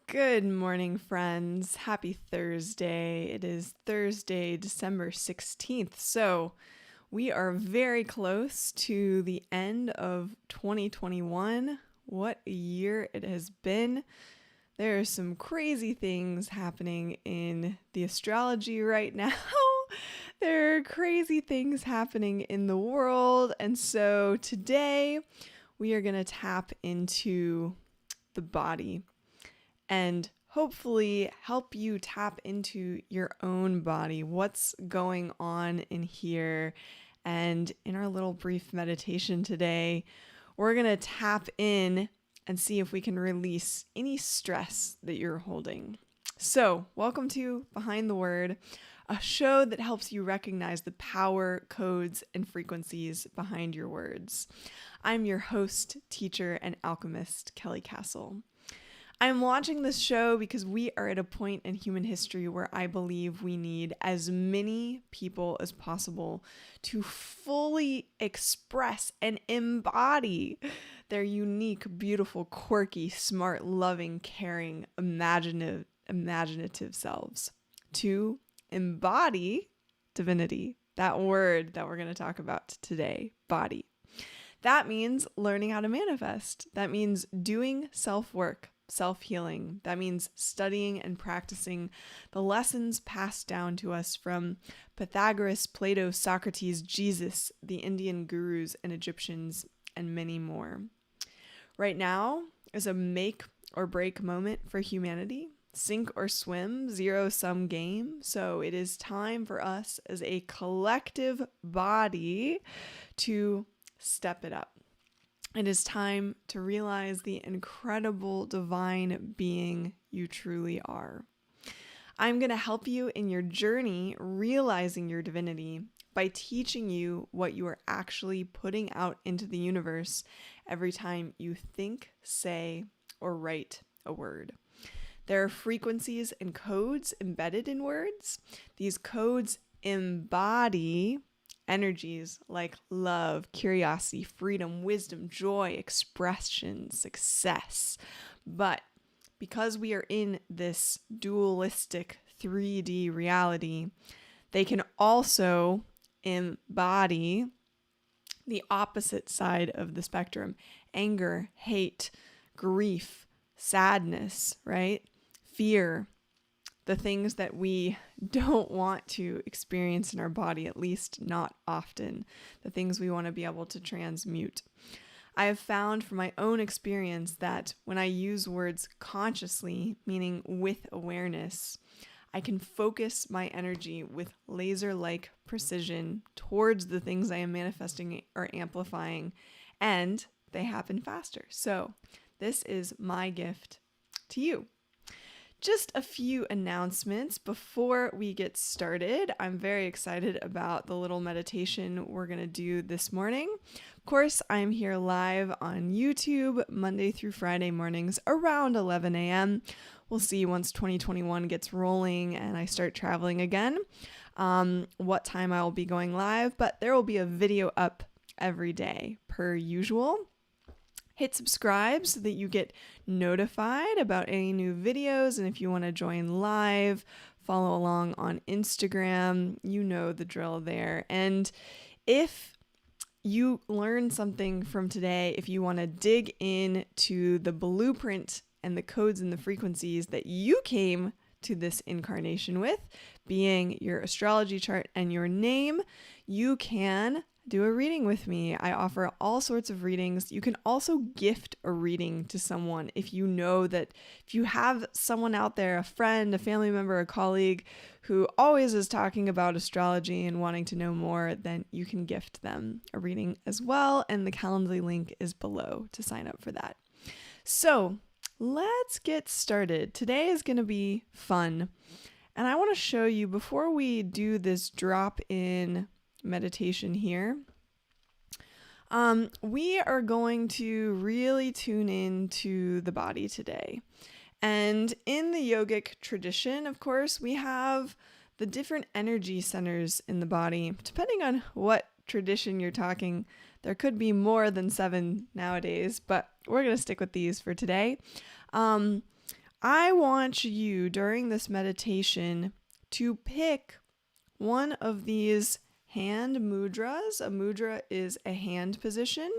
Good morning, friends. Happy Thursday. It is Thursday, December 16th. So we are very close to the end of 2021. What a year it has been. There are some crazy things happening in the astrology right now. There are crazy things happening in the world. And so today we are going to tap into the body and hopefully help you tap into your own body, what's going on in here. And in our little brief meditation today, we're going to tap in and see if we can release any stress that you're holding. So, welcome to Behind the Word, a show that helps you recognize the power, codes, and frequencies behind your words. I'm your host, teacher, and alchemist, Kelly Castle. I'm launching this show because we are at a point in human history where I believe we need as many people as possible to fully express and embody their unique, beautiful, quirky, smart, loving, caring, imaginative selves. To embody divinity, that word that we're going to talk about today, body. That means learning how to manifest. That means doing self-work. Self-healing. That means studying and practicing the lessons passed down to us from Pythagoras, Plato, Socrates, Jesus, the Indian gurus and Egyptians, and many more. Right now is a make or break moment for humanity. Sink or swim, zero-sum game. So it is time for us as a collective body to step it up. It is time to realize the incredible divine being you truly are. I'm going to help you in your journey realizing your divinity by teaching you what you are actually putting out into the universe every time you think, say, or write a word. There are frequencies and codes embedded in words. These codes embody energies like love, curiosity, freedom, wisdom, joy, expression, success. But because we are in this dualistic 3D reality, they can also embody the opposite side of the spectrum: anger, hate, grief, sadness, right? Fear. The things that we don't want to experience in our body, at least not often. The things we want to be able to transmute. I have found from my own experience that when I use words consciously, meaning with awareness, I can focus my energy with laser-like precision towards the things I am manifesting or amplifying, and they happen faster. So this is my gift to you. Just a few announcements before we get started. I'm very excited about the little meditation we're going to do this morning. Of course, I'm here live on YouTube Monday through Friday mornings around 11 a.m. We'll see once 2021 gets rolling and I start traveling again, what time I will be going live, but there will be a video up every day per usual. Hit subscribe so that you get notified about any new videos. And if you want to join live, follow along on Instagram. You know the drill there. And if you learn something from today, if you want to dig into the blueprint and the codes and the frequencies that you came to this incarnation with, being your astrology chart and your name, you can do a reading with me. I offer all sorts of readings. You can also gift a reading to someone if you know that if you have someone out there, a friend, a family member, a colleague who always is talking about astrology and wanting to know more, then you can gift them a reading as well. And the Calendly link is below to sign up for that. So let's get started. Today is going to be fun. And I want to show you, before we do this drop-in meditation here, we are going to really tune into the body today. And in the yogic tradition, of course, we have the different energy centers in the body. Depending on what tradition you're talking, there could be more than 7 nowadays, but we're going to stick with these for today. I want you during this meditation to pick one of these hand mudras. A mudra is a hand position.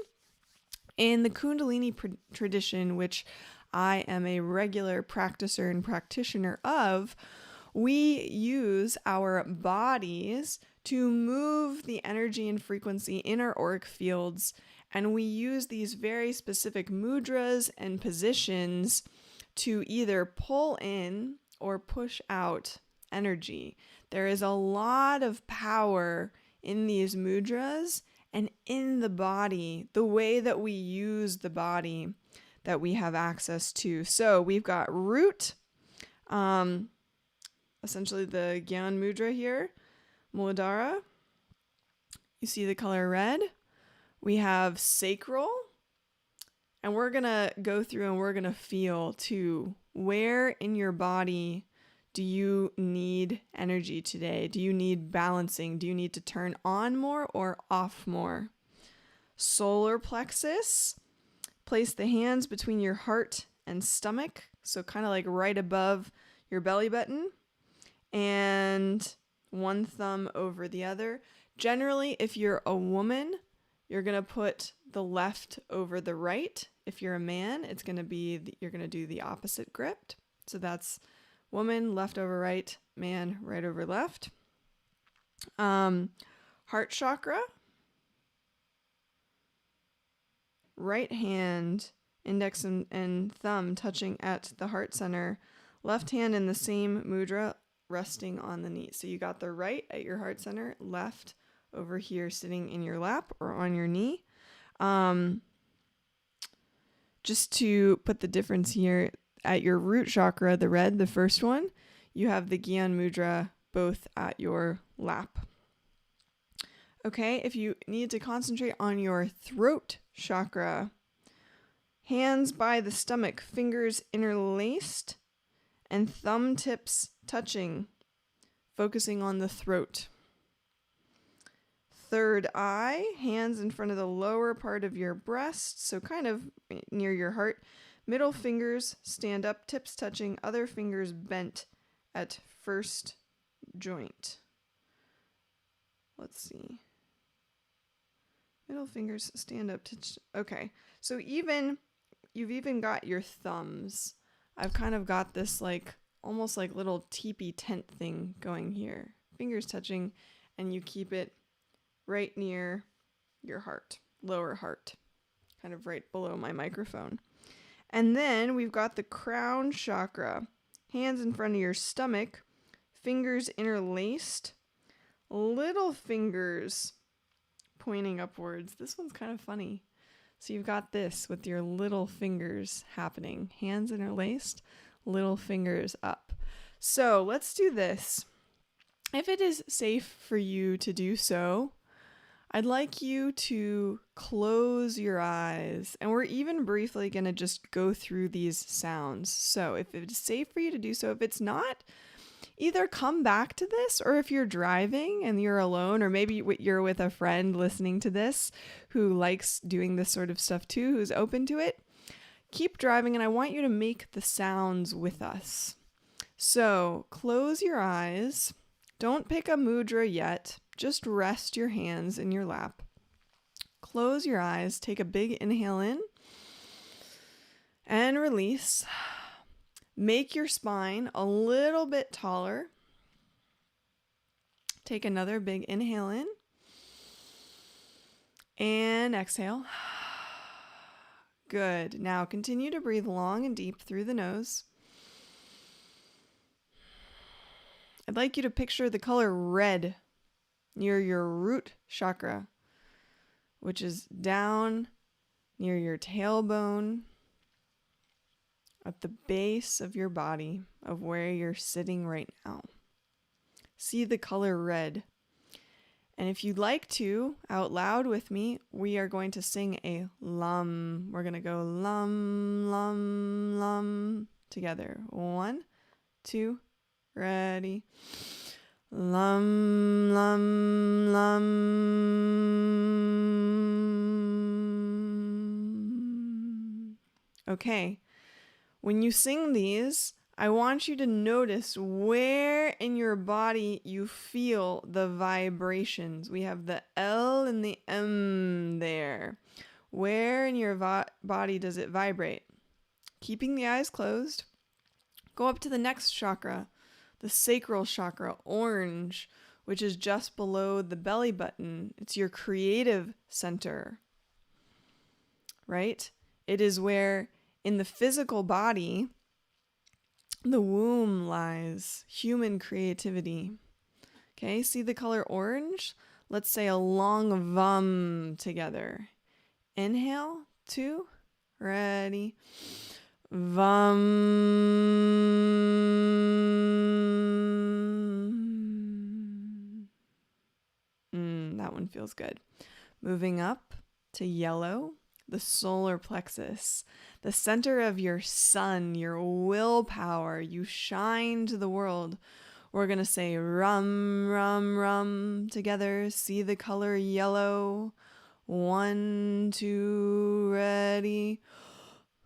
In the Kundalini tradition, which I am a regular practicer and practitioner of, we use our bodies to move the energy and frequency in our auric fields, and we use these very specific mudras and positions to either pull in or push out energy. There is a lot of power in these mudras and in the body, the way that we use the body that we have access to. So we've got root, essentially the Gyan Mudra here, Muladhara. You see the color red. We have sacral, and we're going to go through and we're going to feel too, where in your body do you need energy today? Do you need balancing? Do you need to turn on more or off more? Solar plexus, place the hands between your heart and stomach, so kind of like right above your belly button, and one thumb over the other. Generally, if you're a woman, you're going to put the left over the right. If you're a man, it's going to be, you're going to do the opposite grip. So that's woman, left over right, man, right over left. Heart chakra. Right hand, index and thumb touching at the heart center. Left hand in the same mudra resting on the knee. So you got the right at your heart center, left over here sitting in your lap or on your knee. Just to put the difference here, at your root chakra, the red, the first one, you have the Gyan Mudra both at your lap. Okay, if you need to concentrate on your throat chakra, hands by the stomach, fingers interlaced, and thumb tips touching, focusing on the throat. Third eye, hands in front of the lower part of your breast, so kind of near your heart. Middle fingers stand up, tips touching, other fingers bent at first joint. Let's see. Middle fingers stand up. Okay, so you've even got your thumbs. I've kind of got this like almost like little teepee tent thing going here. Fingers touching, and you keep it right near your heart, lower heart, kind of right below my microphone. And then we've got the crown chakra. Hands in front of your stomach, fingers interlaced, little fingers pointing upwards. This one's kind of funny. So you've got this with your little fingers happening. Hands interlaced, little fingers up. So let's do this. If it is safe for you to do so, I'd like you to close your eyes, and we're even briefly going to just go through these sounds. So if it's safe for you to do so, if it's not, either come back to this, or if you're driving and you're alone, or maybe you're with a friend listening to this who likes doing this sort of stuff too, who's open to it, keep driving, and I want you to make the sounds with us. So close your eyes. Don't pick a mudra yet. Just rest your hands in your lap. Close your eyes. Take a big inhale in and release. Make your spine a little bit taller. Take another big inhale in and exhale. Good. Now continue to breathe long and deep through the nose. I'd like you to picture the color red near your root chakra, which is down near your tailbone, at the base of your body, of where you're sitting right now. See the color red. And if you'd like to, out loud with me, we are going to sing a lum. We're going to go lum, lum, lum together. 1, 2, ready. Lum, lum, lum. Okay. When you sing these, I want you to notice where in your body you feel the vibrations. We have the L and the M there. Where in your body does it vibrate? Keeping the eyes closed, go up to the next chakra, the sacral chakra, orange, which is just below the belly button. It's your creative center, right? It is where in the physical body, the womb lies, human creativity. Okay, see the color orange? Let's say a long VUM together. Inhale, 2, ready. VUM. That one feels good. Moving up to yellow, the solar plexus, the center of your sun, your willpower. You shine to the world. We're going to say rum, rum, rum together. See the color yellow. 1, 2, ready.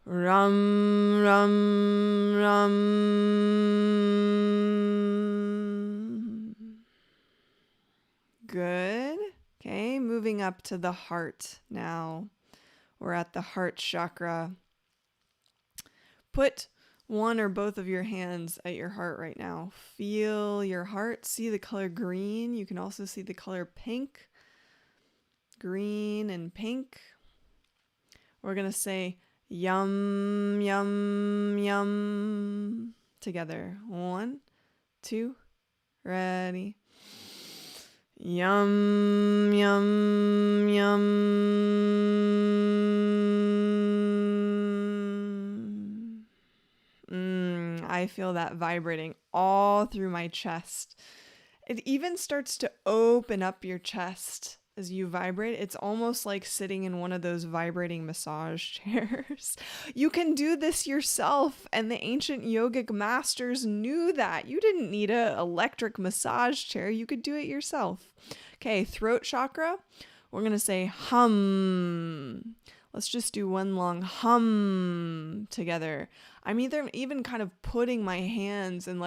Rum, rum, rum. Good. Okay, moving up to the heart now. We're at the heart chakra. Put one or both of your hands at your heart right now. Feel your heart. See the color green. You can also see the color pink. Green and pink. We're going to say yum, yum, yum together. 1, 2, ready. Yum, yum, yum. I feel that vibrating all through my chest. It even starts to open up your chest as you vibrate. It's almost like sitting in one of those vibrating massage chairs. You can do this yourself, and the ancient yogic masters knew that. You didn't need an electric massage chair. You could do it yourself. Okay, throat chakra. We're going to say hum. Let's just do one long hum together. I'm even kind of putting my hands and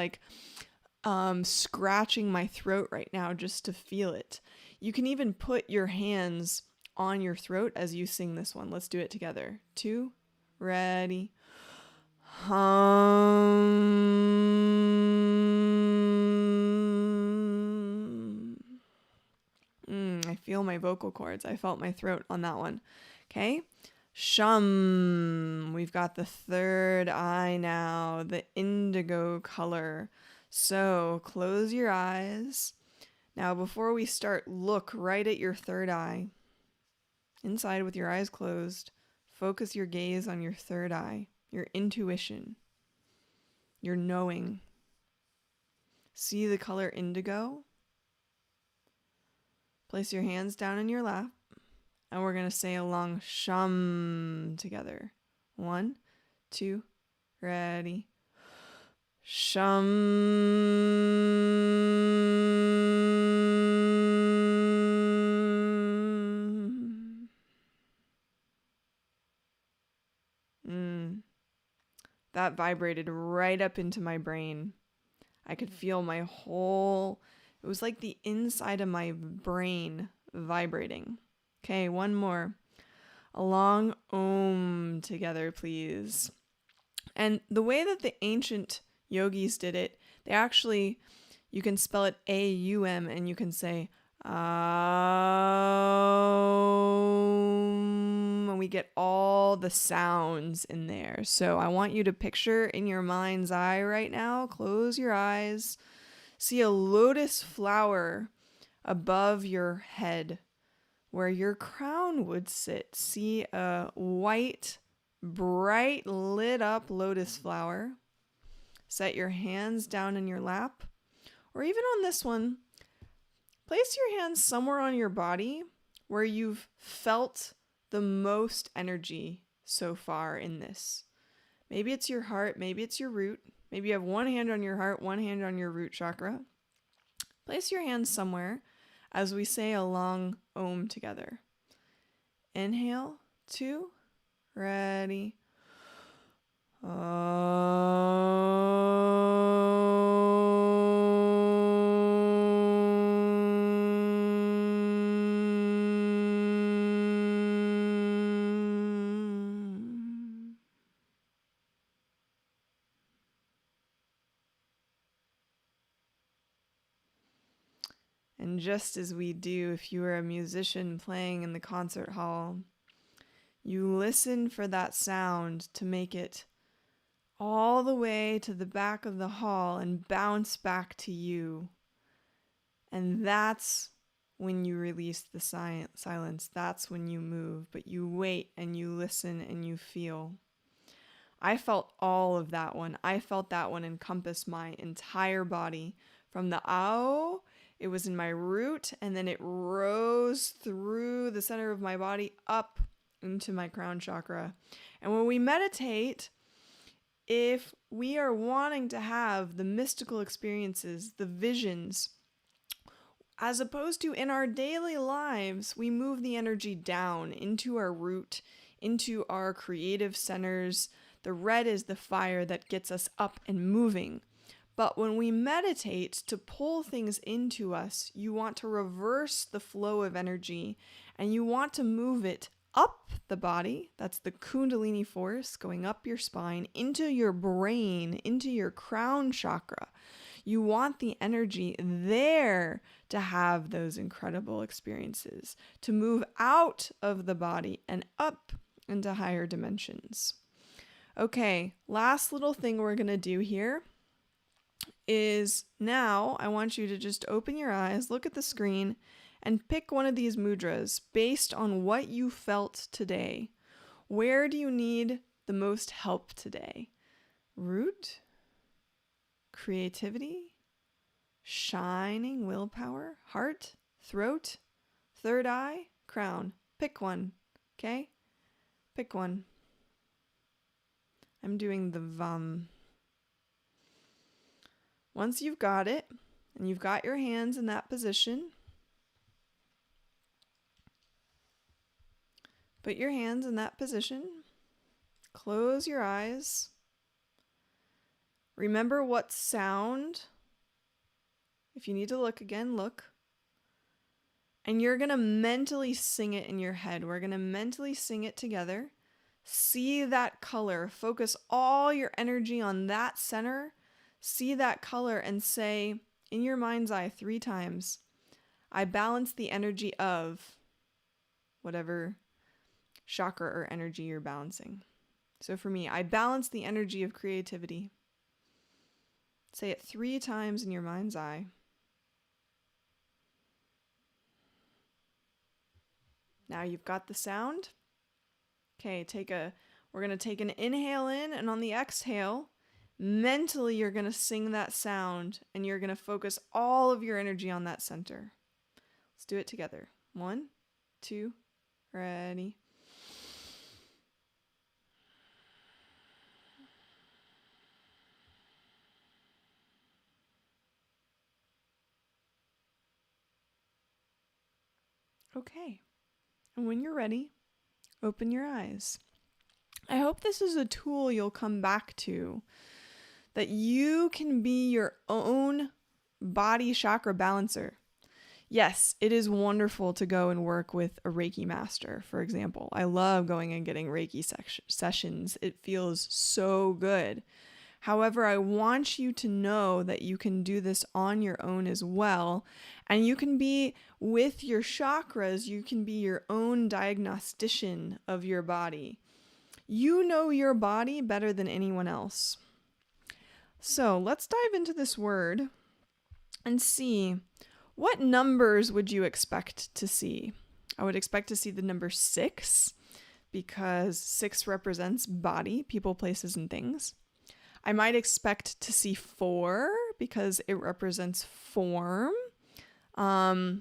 scratching my throat right now just to feel it. You can even put your hands on your throat as you sing this one. Let's do it together. 2, ready. Hum. I feel my vocal cords. I felt my throat on that one. Okay. Shum. We've got the third eye now, the indigo color. So close your eyes. Now, before we start, look right at your third eye. Inside with your eyes closed, focus your gaze on your third eye, your intuition, your knowing. See the color indigo. Place your hands down in your lap, and we're going to say along shum together. 1, 2, ready. Shum. That vibrated right up into my brain. I could feel it was like the inside of my brain vibrating. Okay, one more. A long om together, please. And the way that the ancient yogis did it, you can spell it A-U-M, and you can say and we get all the sounds in there. So I want you to picture in your mind's eye right now, close your eyes, see a lotus flower above your head where your crown would sit. See a white, bright, lit up lotus flower. Set your hands down in your lap, or even on this one, place your hands somewhere on your body where you've felt the most energy so far in this. Maybe it's your heart, maybe it's your root. Maybe you have one hand on your heart, one hand on your root chakra. Place your hands somewhere as we say a long Om together. Inhale, 2, ready. And just as we do if you were a musician playing in the concert hall, you listen for that sound to make it all the way to the back of the hall and bounce back to you. And that's when you release the silence. That's when you move, but you wait and you listen and you feel. I felt all of that one. I felt that one encompass my entire body. From the ow, it was in my root, and then it rose through the center of my body up into my crown chakra. And when we meditate, if we are wanting to have the mystical experiences, the visions, as opposed to in our daily lives, we move the energy down into our root, into our creative centers. The red is the fire that gets us up and moving. But when we meditate to pull things into us, you want to reverse the flow of energy and you want to move it up the body. That's the Kundalini force going up your spine, into your brain, into your crown chakra. You want the energy there to have those incredible experiences, to move out of the body and up into higher dimensions. Okay, last little thing we're going to do here is now I want you to just open your eyes, look at the screen, and pick one of these mudras based on what you felt today. Where do you need the most help today? Root, creativity, shining willpower, heart, throat, third eye, crown. Pick one, okay? Pick one. I'm doing the VAM. Once you've got it, and you've got your hands in that position, put your hands in that position. Close your eyes. Remember what sound. If you need to look again, look. And you're going to mentally sing it in your head. We're going to mentally sing it together. See that color. Focus all your energy on that center. See that color and say in your mind's eye 3 times, I balance the energy of whatever chakra or energy you're balancing. So for me, I balance the energy of creativity. Say it 3 times in your mind's eye. Now you've got the sound. Okay, we're going to take an inhale in, and on the exhale, mentally you're going to sing that sound and you're going to focus all of your energy on that center. Let's do it together. 1, 2, ready. Okay. And when you're ready, open your eyes. I hope this is a tool you'll come back to, that you can be your own body chakra balancer. Yes, it is wonderful to go and work with a Reiki master, for example. I love going and getting Reiki sessions. It feels so good. However, I want you to know that you can do this on your own as well. And you can be with your chakras, you can be your own diagnostician of your body. You know your body better than anyone else. So let's dive into this word and see, what numbers would you expect to see? I would expect to see the number 6 because 6 represents body, people, places, and things. I might expect to see 4 because it represents form. Yeah,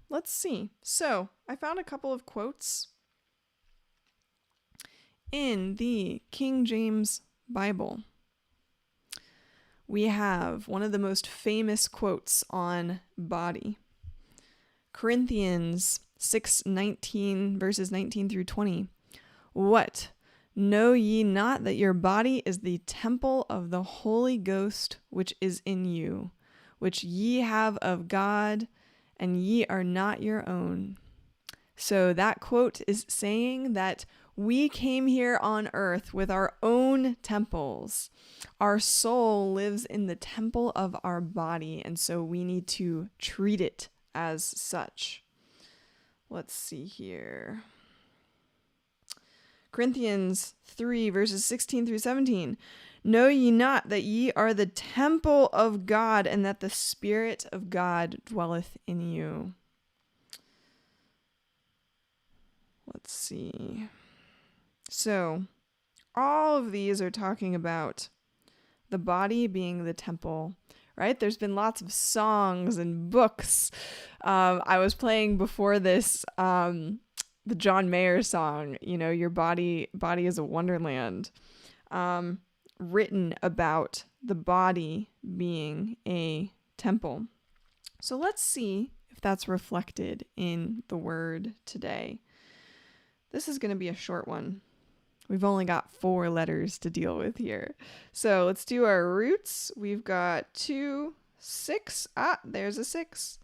let's see. So I found a couple of quotes in the King James Bible, we have one of the most famous quotes on body. Corinthians 6:19, verses 19 through 20. What? Know ye not that your body is the temple of the Holy Ghost which is in you, which ye have of God, and ye are not your own? So that quote is saying that we came here on earth with our own temples. Our soul lives in the temple of our body, and so we need to treat it as such. Let's see here. Corinthians 3, verses 16 through 17. Know ye not that ye are the temple of God, and that the Spirit of God dwelleth in you? Let's see. So, all of these are talking about the body being the temple, right? There's been lots of songs and books. I was playing before this the John Mayer song, Your Body is a Wonderland, written about the body being a temple. So let's see if that's reflected in the word today. This is going to be a short one. We've only got 4 letters to deal with here. So let's do our roots. We've got 2, 6. There's a 6.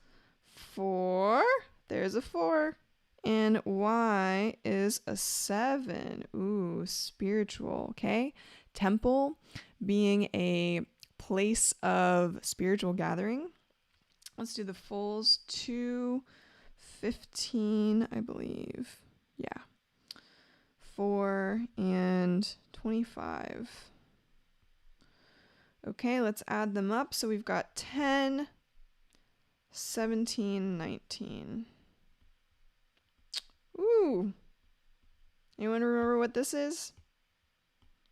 4. There's a 4. And Y is a 7. Ooh, spiritual. Okay. Temple being a place of spiritual gathering. Let's do the fulls. 2, 15, I believe. Yeah. 4 and 25. Okay, let's add them up. So we've got 10, 17, 19. Ooh. Anyone remember what this is?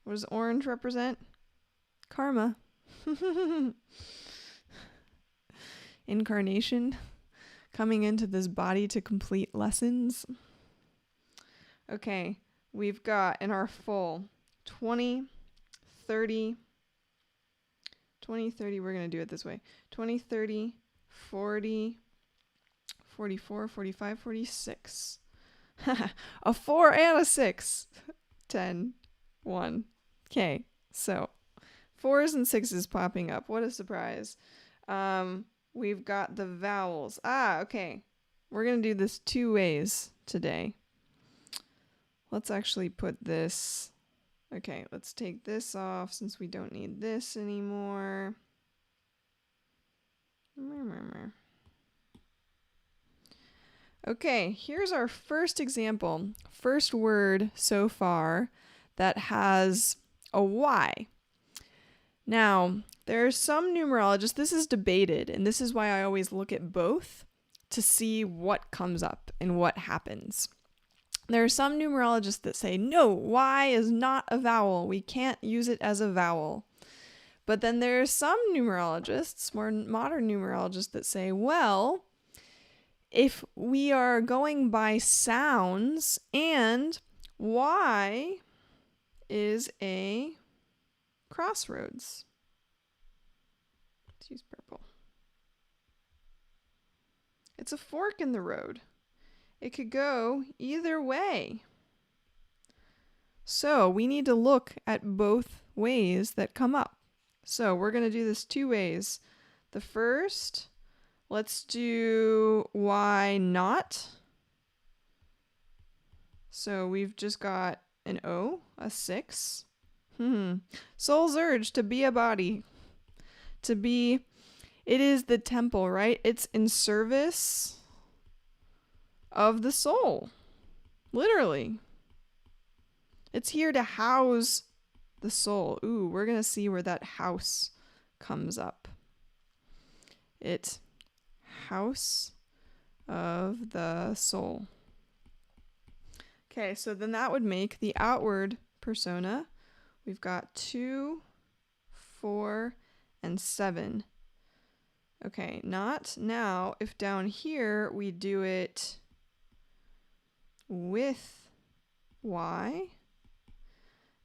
What does orange represent? Karma. Incarnation. Coming into this body to complete lessons. Okay. We've got in our full 20, 30, we're going to do it this way. 20, 30, 40, 44, 45, 46. A 4 and a 6. 10, 1. Okay, so 4s and 6s popping up. What a surprise. We've got the vowels. Okay. We're going to do this 2 ways today. Let's actually put this. Okay, let's take this off since we don't need this anymore. Okay, here's our first example. First word so far that has a Y. Now, there are some numerologists, this is debated, and this is why I always look at both to see what comes up and what happens. There are some numerologists that say, no, Y is not a vowel. We can't use it as a vowel. But then there are some numerologists, more modern numerologists, that say, well, if we are going by sounds and Y is a crossroads. Let's use purple. It's a fork in the road. It could go either way. So we need to look at both ways that come up. So we're going to do this 2 ways. The first, let's do Y not. So we've just got an O, a 6. Soul's urge to be a body. It is the temple, right? It's in service of the soul. Literally. It's here to house the soul. Ooh, we're going to see where that house comes up. It house of the soul. Okay, so then that would make the outward persona. We've got 2, 4, and 7. Okay, not now. If down here we do it with Y,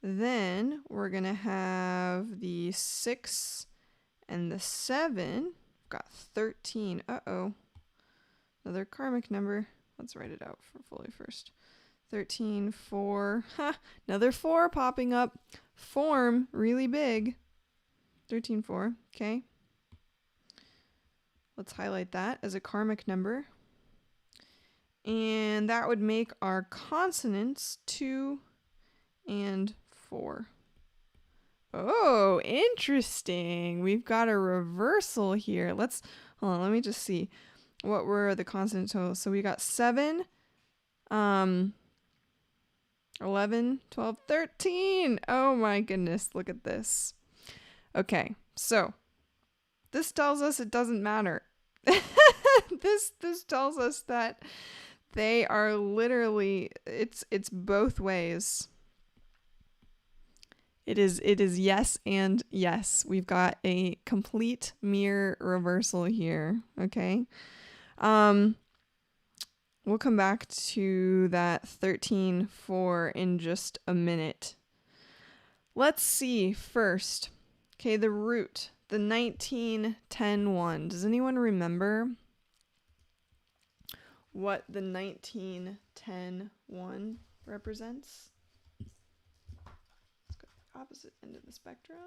Then we're going to have the 6 and the 7. We've got 13. Uh-oh. Another karmic number. Let's write it out fully first. 13, 4. Ha! Another 4 popping up. Form, really big. 13, 4. Okay. Let's highlight that as a karmic number. And that would make our consonants 2 and 4. Oh, interesting. We've got a reversal here. Hold on, let me just see. What were the consonant totals? So we got 7, 11, 12, 13. Oh my goodness, look at this. Okay, so this tells us it doesn't matter. This tells us that they are literally, it's both ways. It is yes and yes. We've got a complete mirror reversal here, okay? We'll come back to that 13-4 in just a minute. Let's see first. Okay, the root, the 19-10-1. Does anyone remember what the 19-10-1 represents? Let's go to the opposite end of the spectrum.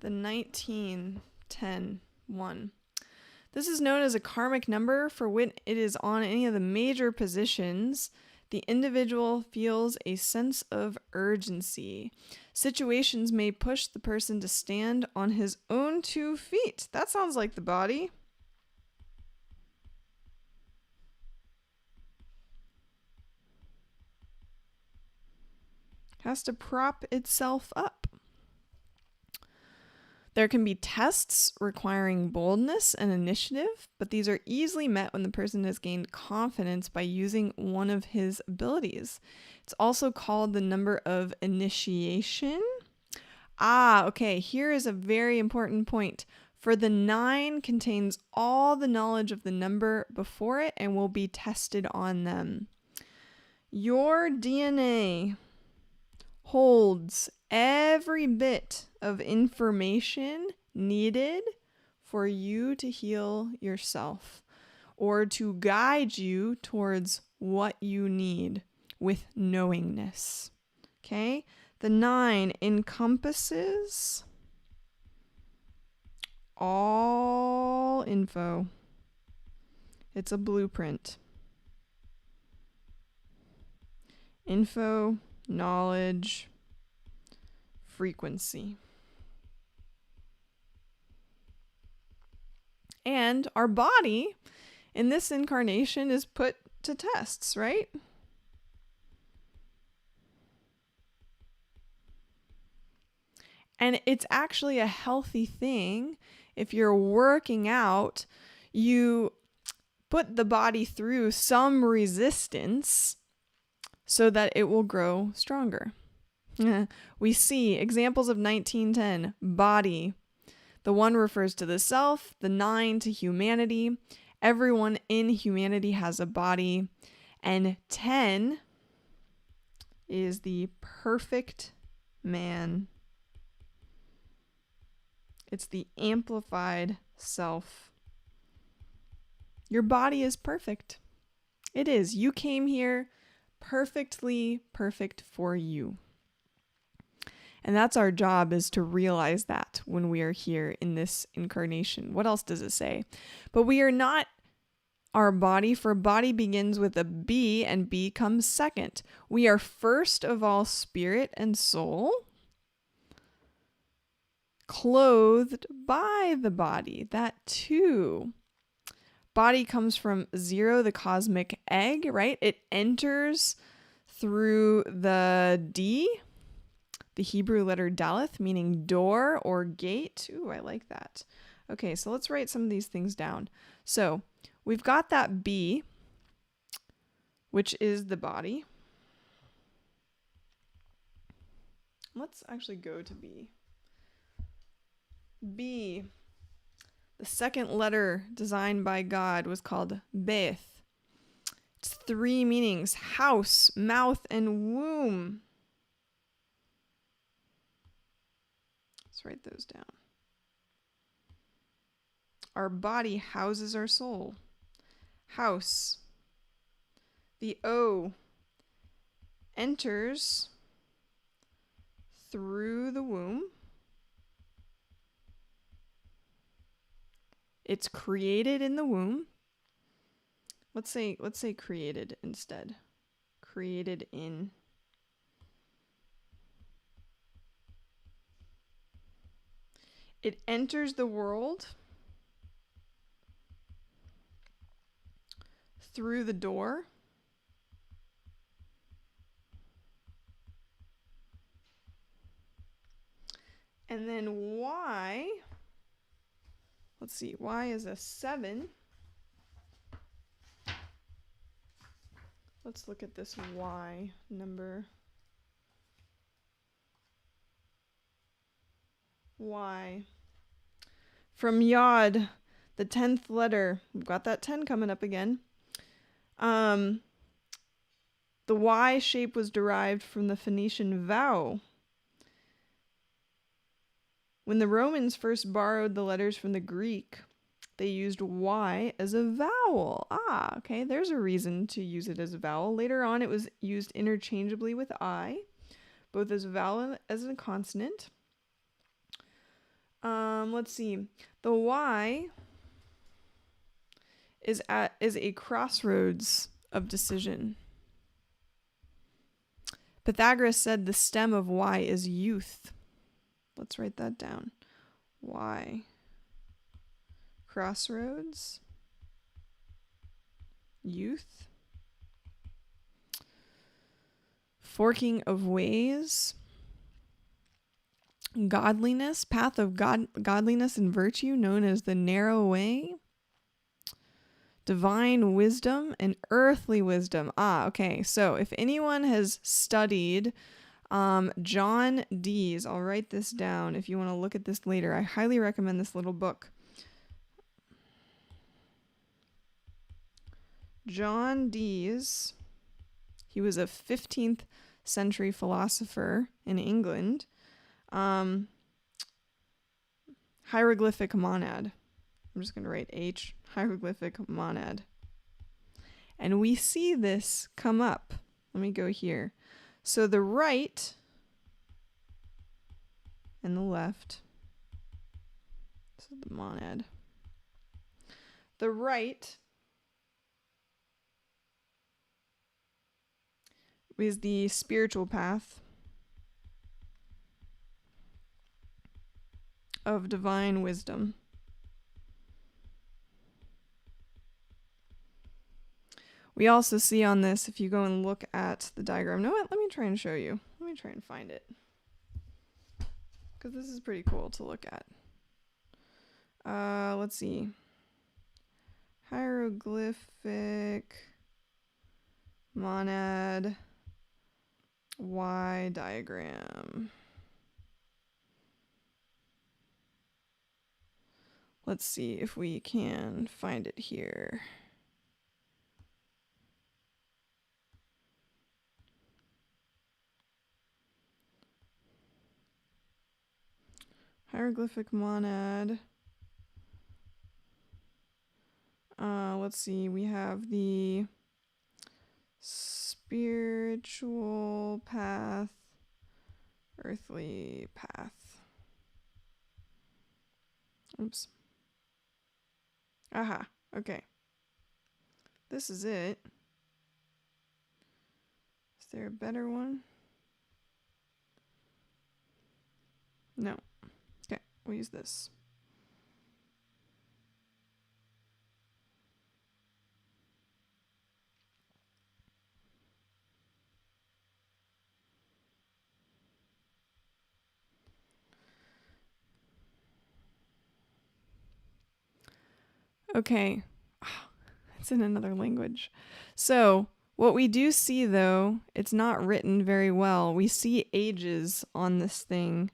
The 19-10-1. This is known as a karmic number for when it is on any of the major positions. The individual feels a sense of urgency. Situations may push the person to stand on his own 2 feet. That sounds like the body. Has to prop itself up. There can be tests requiring boldness and initiative, but these are easily met when the person has gained confidence by using one of his abilities. It's also called the number of initiation. Okay, here is a very important point. For the 9 contains all the knowledge of the number before it and will be tested on them. Your DNA holds every bit of information needed for you to heal yourself or to guide you towards what you need with knowingness. Okay? The 9 encompasses all info. It's a blueprint. Info, knowledge, frequency. And our body in this incarnation is put to tests, right? And it's actually a healthy thing. If you're working out, you put the body through some resistance so that it will grow stronger. We see examples of 1910, body. The 1 refers to the self, the 9 to humanity. Everyone in humanity has a body. And 10 is the perfect man. It's the amplified self. Your body is perfect. It is. You came here perfectly perfect for you. And that's our job, is to realize that when we are here in this incarnation. What else does it say? But we are not our body, for body begins with a B and B comes second. We are first of all spirit and soul, clothed by the body. That too. Body comes from 0, the cosmic egg, right? It enters through the D, the Hebrew letter Daleth, meaning door or gate. Ooh, I like that. Okay, so let's write some of these things down. So we've got that B, which is the body. Let's actually go to B. B, the second letter designed by God, was called Beth. It's 3 meanings: house, mouth, and womb. Let's write those down. Our body houses our soul. House. The O enters through the womb. It's created in the womb. Let's say created instead. Created in. It enters the world through the door. And then Y, let's see, Y is a 7. Let's look at this Y number. Y. From Yod, the 10th letter. We've got that 10 coming up again. The Y shape was derived from the Phoenician vowel. When the Romans first borrowed the letters from the Greek, they used Y as a vowel. Okay, there's a reason to use it as a vowel. Later on, it was used interchangeably with I, both as a vowel and as a consonant. Let's see. The Y is a crossroads of decision. Pythagoras said the stem of Y is youth. Let's write that down. Y. Crossroads. Youth. Forking of ways. Godliness. Path of godliness and virtue, known as the narrow way. Divine wisdom and earthly wisdom. Okay. So if anyone has studied John Dee's, I'll write this down if you want to look at this later. I highly recommend this little book. John Dee's, he was a 15th century philosopher in England. Hieroglyphic monad. I'm just going to write H, hieroglyphic monad. And we see this come up. Let me go here. So the right and the left, this is the monad. The right is the spiritual path of divine wisdom. We also see on this, if you go and look at the diagram, know what? Let me try and show you. Let me try and find it, because this is pretty cool to look at. Let's see. Hieroglyphic monad Y diagram. Let's see if we can find it here. Hieroglyphic monad. Let's see, we have the spiritual path, earthly path. Oops. Aha, okay. This is it. Is there a better one? No. Okay, we'll use this. Okay. It's in another language. So what we do see, though, it's not written very well. We see ages on this thing.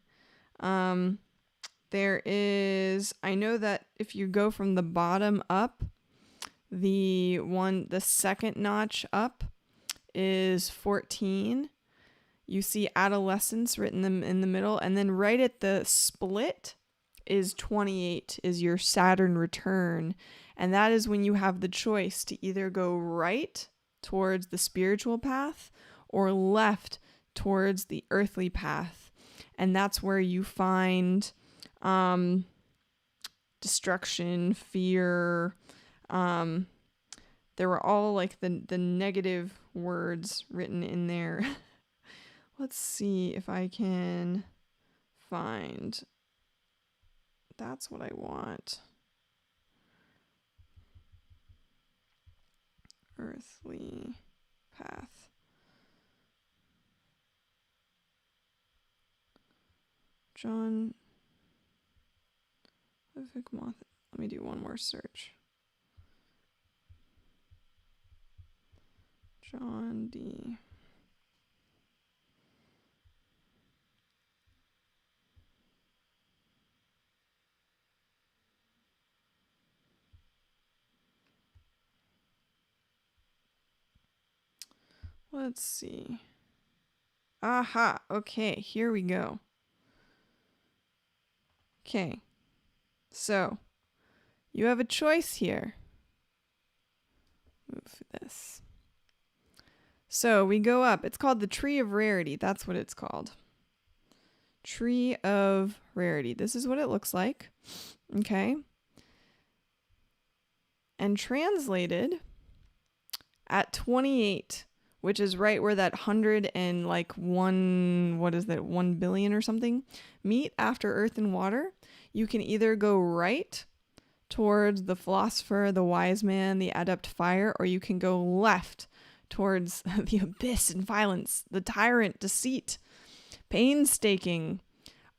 There is, I know that if you go from the bottom up, The second notch up is 14. You see adolescence written in the middle, and then right at the split is 28, is your Saturn return. And that is when you have the choice to either go right towards the spiritual path or left towards the earthly path. And that's where you find destruction, fear. There were all like the negative words written in there. Let's see if I can find. That's what I want. Earthly path. John. Moth. Let me do one more search. John D. Let's see. Aha. Okay, here we go. Okay. So, you have a choice here. Move this. So, we go up. It's called the Tree of Rarity. That's what it's called. Tree of Rarity. This is what it looks like. Okay. And translated at 28, which is right where that 1 billion or something meet after earth and water, you can either go right towards the philosopher, the wise man, the adept fire, or you can go left towards the abyss and violence, the tyrant, deceit, painstaking,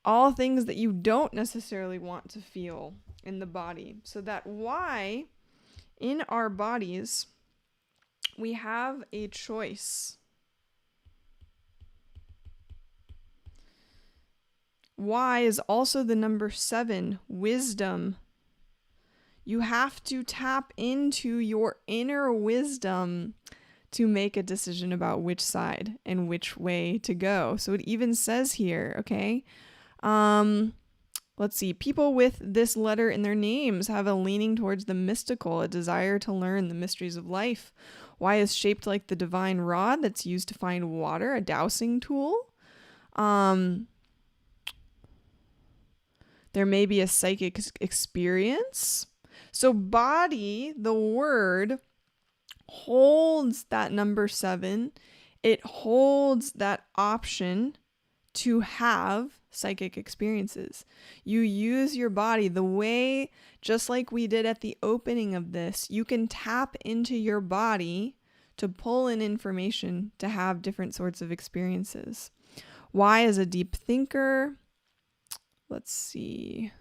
all things that you don't necessarily want to feel in the body. So that why in our bodies we have a choice. Y is also the number 7, wisdom. You have to tap into your inner wisdom to make a decision about which side and which way to go. So it even says here, okay, let's see, people with this letter in their names have a leaning towards the mystical, a desire to learn the mysteries of life. Y is shaped like the divine rod that's used to find water, a dowsing tool. There may be a psychic experience. So body, the word, holds that number 7. It holds that option to have psychic experiences. You use your body the way, just like we did at the opening of this, you can tap into your body to pull in information to have different sorts of experiences. Y is a deep thinker. Let's see.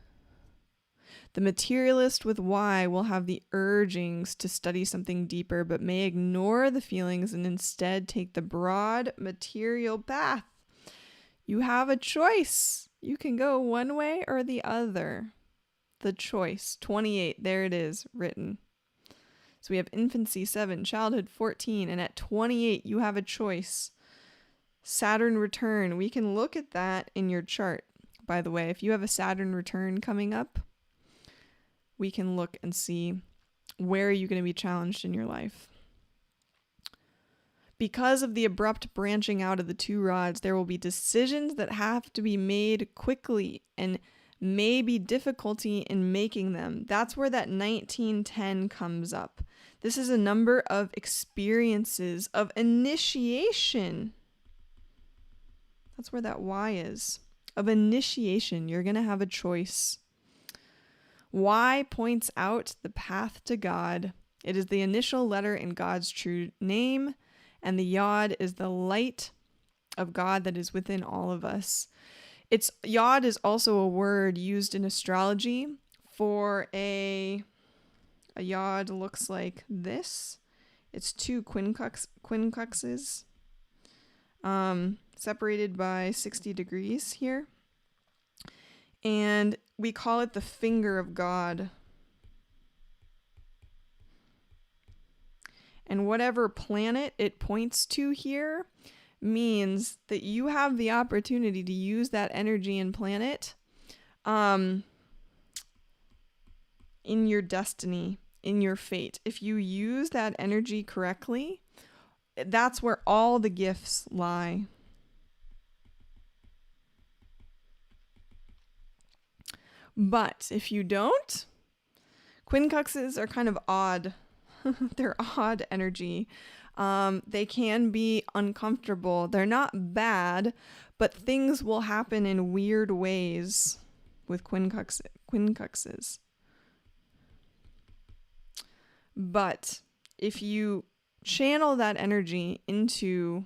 The materialist with Y will have the urgings to study something deeper, but may ignore the feelings and instead take the broad material path. You have a choice. You can go one way or the other. The choice. 28. There it is, written. So we have infancy 7, childhood 14, and at 28 you have a choice. Saturn return. We can look at that in your chart. By the way, if you have a Saturn return coming up, we can look and see where are you going to be challenged in your life. Because of the abrupt branching out of the 2 rods, there will be decisions that have to be made quickly and may be difficulty in making them. That's where that 1910 comes up. This is a number of experiences of initiation. That's where that Y is. Of initiation. You're going to have a choice. Y points out the path to God. It is the initial letter in God's true name, and the Yod is the light of God that is within all of us. Yod is also a word used in astrology for a Yod looks like this. It's 2 quincunxes, separated by 60 degrees here. And we call it the finger of God. And whatever planet it points to here means that you have the opportunity to use that energy and planet in your destiny, in your fate. If you use that energy correctly, that's where all the gifts lie. But if you don't, quincunxes are kind of odd. They're odd energy. They can be uncomfortable. They're not bad, but things will happen in weird ways with quincunxes. But if you channel that energy into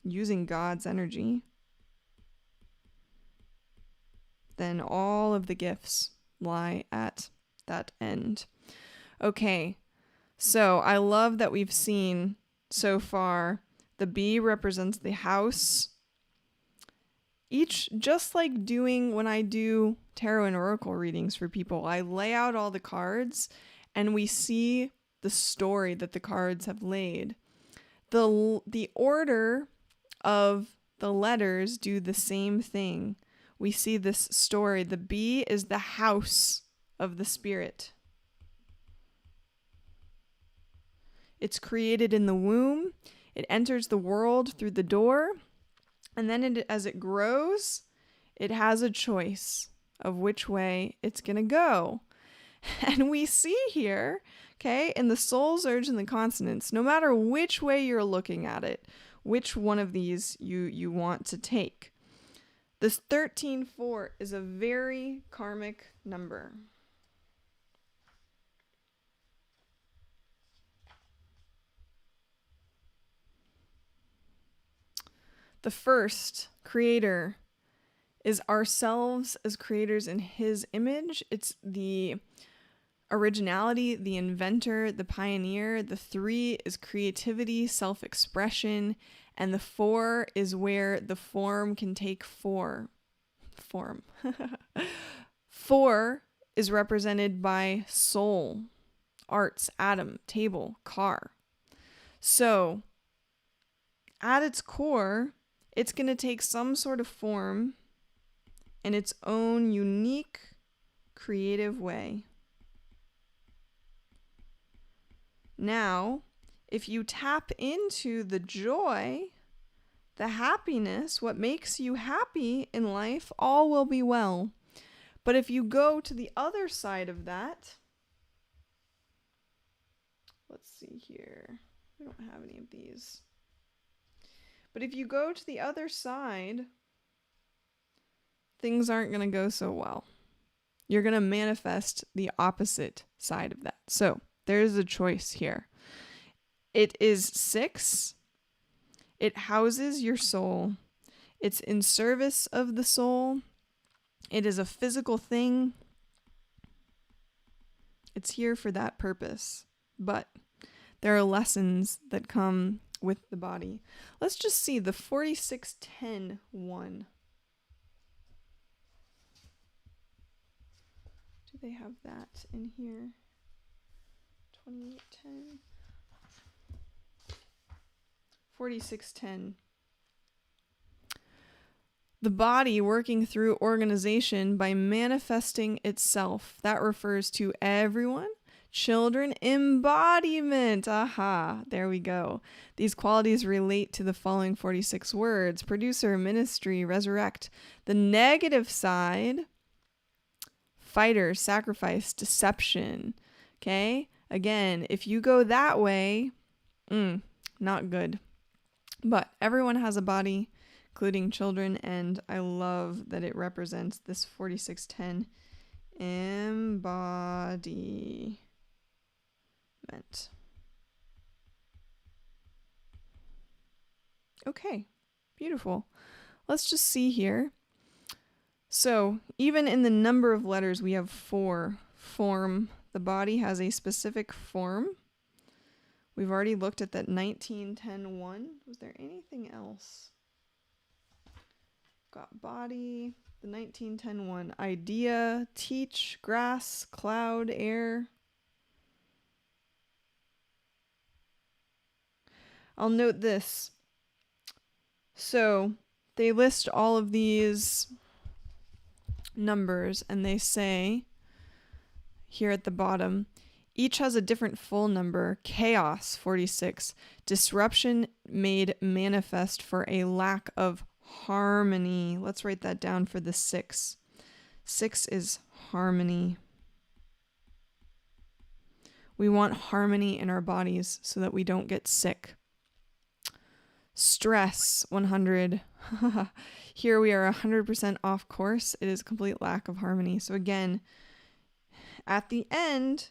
using God's energy, then all of the gifts lie at that end. Okay, so I love that we've seen so far the bee represents the house. Each, just like doing when I do tarot and oracle readings for people, I lay out all the cards and we see the story that the cards have laid. The order of the letters do the same thing. We see this story. The bee is the house of the spirit. It's created in the womb. It enters the world through the door. And then as it grows, it has a choice of which way it's going to go. And we see here, okay, in the soul surge and the consonants, no matter which way you're looking at it, which one of these you want to take. This 13-4 is a very karmic number. The first creator is ourselves as creators in his image. It's the originality, the inventor, the pioneer. The 3 is creativity, self-expression. And the 4 is where the form can take form. 4 is represented by soul, arts, atom, table, car. So at its core, it's going to take some sort of form in its own unique, creative way. Now, if you tap into the joy, the happiness, what makes you happy in life, all will be well. But if you go to the other side of that, let's see here. We don't have any of these. But if you go to the other side, things aren't going to go so well. You're going to manifest the opposite side of that. So there is a choice here. It is 6. It houses your soul. It's in service of the soul. It is a physical thing. It's here for that purpose. But there are lessons that come with the body. Let's just see the 4610 one. Do they have that in here? 2810. 4610. The body working through organization by manifesting itself. That refers to everyone. Children, embodiment. Aha, there we go. These qualities relate to the following 46 words: producer, ministry, resurrect. The negative side: fighter, sacrifice, deception. Okay? Again, if you go that way, not good. But everyone has a body, including children, and I love that it represents this 4610 embodiment. Okay, beautiful. Let's just see here. So even in the number of letters, we have 4. Form. The body has a specific form. We've already looked at that 1910-1. Was there anything else? Got body, the 1910-1. Idea, teach, grass, cloud, air. I'll note this. So they list all of these numbers and they say here at the bottom, each has a different full number: chaos 46, disruption made manifest for a lack of harmony. Let's write that down for the 6. 6 is harmony. We want harmony in our bodies so that we don't get sick. Stress 100. Here we are 100% off course. It is a complete lack of harmony. So again, at the end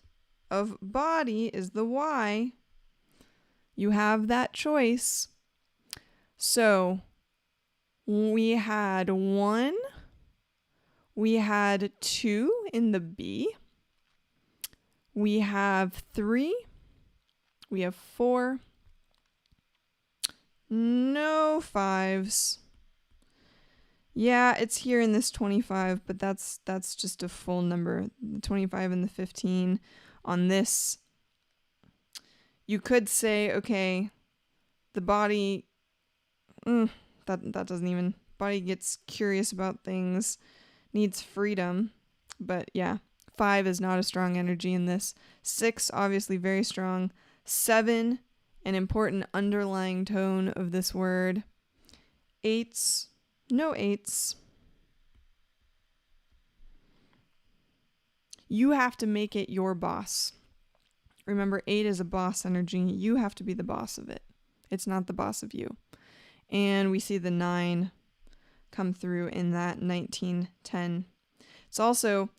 of body is the Y. You have that choice. So we had 1. We had 2 in the B. We have 3. We have 4. No 5s. Yeah, it's here in this 25, but that's just a full number. The 25 and the 15 on this. You could say, okay, the body, that doesn't even, body gets curious about things, needs freedom. But yeah, 5 is not a strong energy in this. 6, obviously very strong. 7, an important underlying tone of this word. 8s, no 8s. You have to make it your boss. Remember, 8 is a boss energy. You have to be the boss of it. It's not the boss of you. And we see the 9 come through in that 1910. It's also,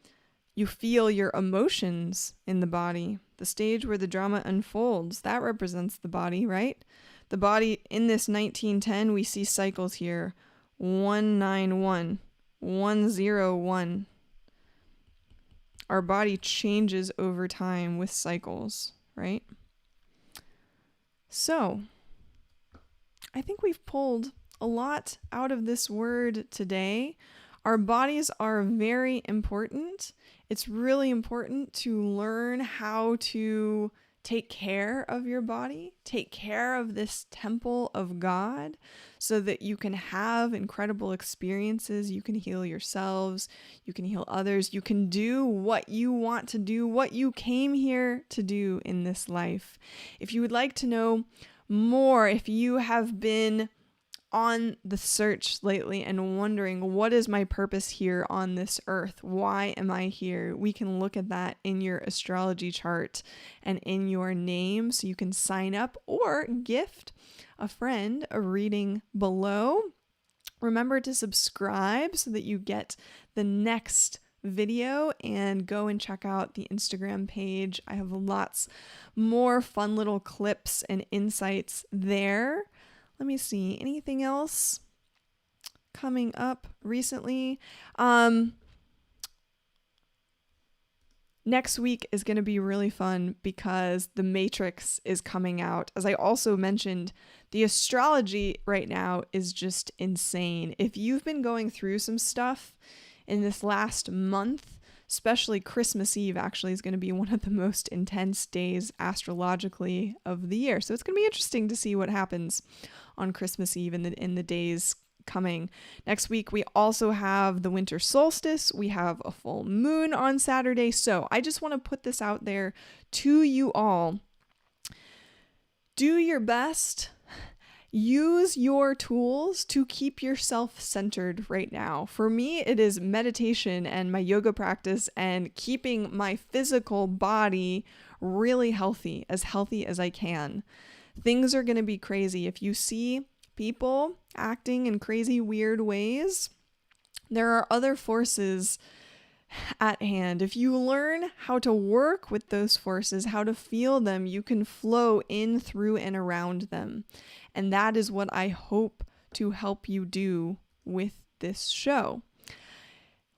you feel your emotions in the body. The stage where the drama unfolds, that represents the body, right? The body in this 1910, we see cycles here. 191, 101. Our body changes over time with cycles, right? So, I think we've pulled a lot out of this word today. Our bodies are very important. It's really important to learn how to take care of your body, take care of this temple of God so that you can have incredible experiences. You can heal yourselves. You can heal others. You can do what you want to do, what you came here to do in this life. If you would like to know more, if you have been on the search lately and wondering, what is my purpose here on this earth? Why am I here? We can look at that in your astrology chart and in your name, so you can sign up or gift a friend a reading below. Remember to subscribe so that you get the next video, and go and check out the Instagram page. I have lots more fun little clips and insights there. Let me see. Anything else coming up recently? Next week is going to be really fun because The Matrix is coming out. As I also mentioned, the astrology right now is just insane. If you've been going through some stuff in this last month, especially Christmas Eve actually is going to be one of the most intense days astrologically of the year. So it's going to be interesting to see what happens on Christmas Eve and in the days coming. Next week, we also have the winter solstice. We have a full moon on Saturday. So I just want to put this out there to you all. Do your best. Use your tools to keep yourself centered right now. For me, it is meditation and my yoga practice and keeping my physical body really healthy as I can. Things are going to be crazy. If you see people acting in crazy, weird ways, there are other forces at hand. If you learn how to work with those forces, how to feel them, you can flow in, through, and around them. And that is what I hope to help you do with this show.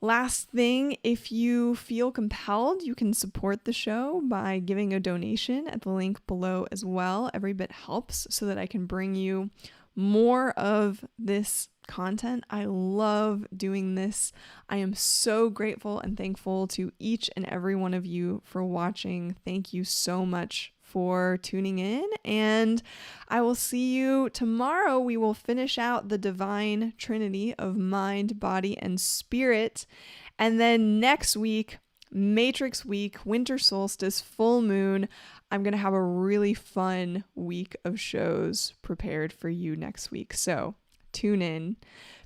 Last thing, if you feel compelled, you can support the show by giving a donation at the link below as well. Every bit helps so that I can bring you more of this content. I love doing this. I am so grateful and thankful to each and every one of you for watching. Thank you so much for tuning in, and I will see you tomorrow. We will finish out the divine trinity of mind, body, and spirit. And then next week, Matrix week, winter solstice, full moon. I'm going to have a really fun week of shows prepared for you next week. So tune in.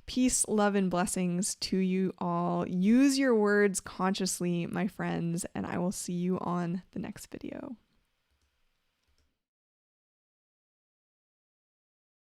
Peace, love, and blessings to you all. Use your words consciously, my friends, and I will see you on the next video.